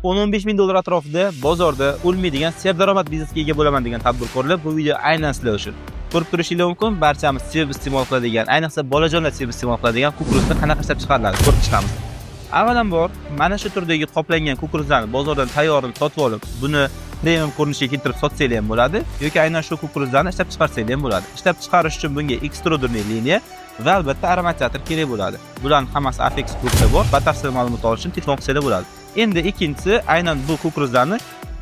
10-15 ming dollar atrofida bozorda o'lmaydigan serdaromad biznesga ega bo'laman degan tadbirkorlar bu video aynan sizlar uchun. Ko'rib turishingiz mumkin, barchamiz sevib iste'mol qiladigan, ayniqsa bolajonlar sevib iste'mol qiladigan kukuruzda qanaqa ishlab chiqariladi, ko'rib chiqamiz. Avvalambor, mana shu turdagi qoplangan kukuruzlarni bozordan tayyorini sotib olib, buni premium ko'rinishga keltirib sotsanglar ham bo'ladi yoki aynan shu kukuruzlarni ishlab chiqarsanglar ham bo'ladi. Ishlab chiqarish uchun bunga ekstrudorniy liniya va albatta aromatizator kerak bo'ladi. Bularning hammasi Afex grupda bor. Batafsil ma'lumot olish uchun telefon qilsangiz bo'ladi. Endi ikkinchisi aynan bu kukuruzlarni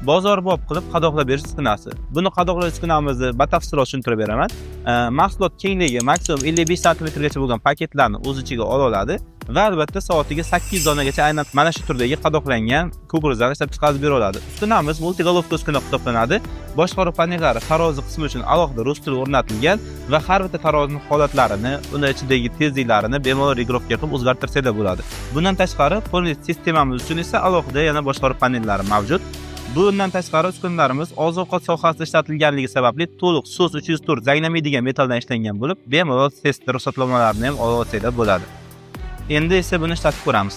bozorbop qilib qadoqlab berish uskunasi. Buni qadoqlash uskunamizni batafsilroq tushuntirib beraman. Mahsulot kengligi maksimum 55 sm gacha bo'lgan paketlarni o'z ichiga ola oladi va albatta soatiga 8 donagacha aynan mana shu turdagi qadoqlangan kukuruzlarni ishlab chiqarib bera oladi. Uskunamiz multigolovka uskuna hisoblanadi. Boshqaruv panellari tarozi qismi uchun alohida rus tili o'rnatilgan va har bitta tarozining holatlarini, uni ichidagi tezliklarini bemalol regrovka qilib o'zgartirsanglar bo'ladi. Bundan tashqari, polni sistemamiz uchun esa alohida yana boshqaruv panellari mavjud. Bundan tashqari uskunalarimiz oziq-ovqat sohasida ishlatilganligi sababli to'liq SOS 304 zanglamaydigan metaldan ishlangan bo'lib, bemalol test ruxsatnomalarini ham olsanglar bo'ladi. Endi esa buni ishlatib ko'ramiz.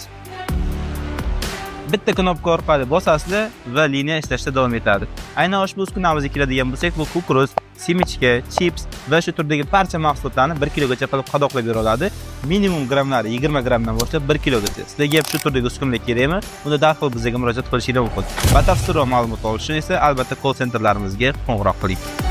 Bitta knopka orqali bosasizlar va liniya ishlashda davom etadi. Aynan ushbu uskunamizga keladigan bo'lsak, bu kukuruz, semichka, chips va shu turdagi barcha mahsulotlarni 1 kilogacha qilib qadoqlab bera oladi. Minimum grammlari 20 grammdan boshlab 1 kilogacha. Sizlarga ham shu turdagi uskunalar kerakmi? Unda darhol bizga murojaat qilishingiz mumkin. Batafsilroq ma'lumot olish uchun esa albatta call centerlarimizga qo'ng'iroq qiling.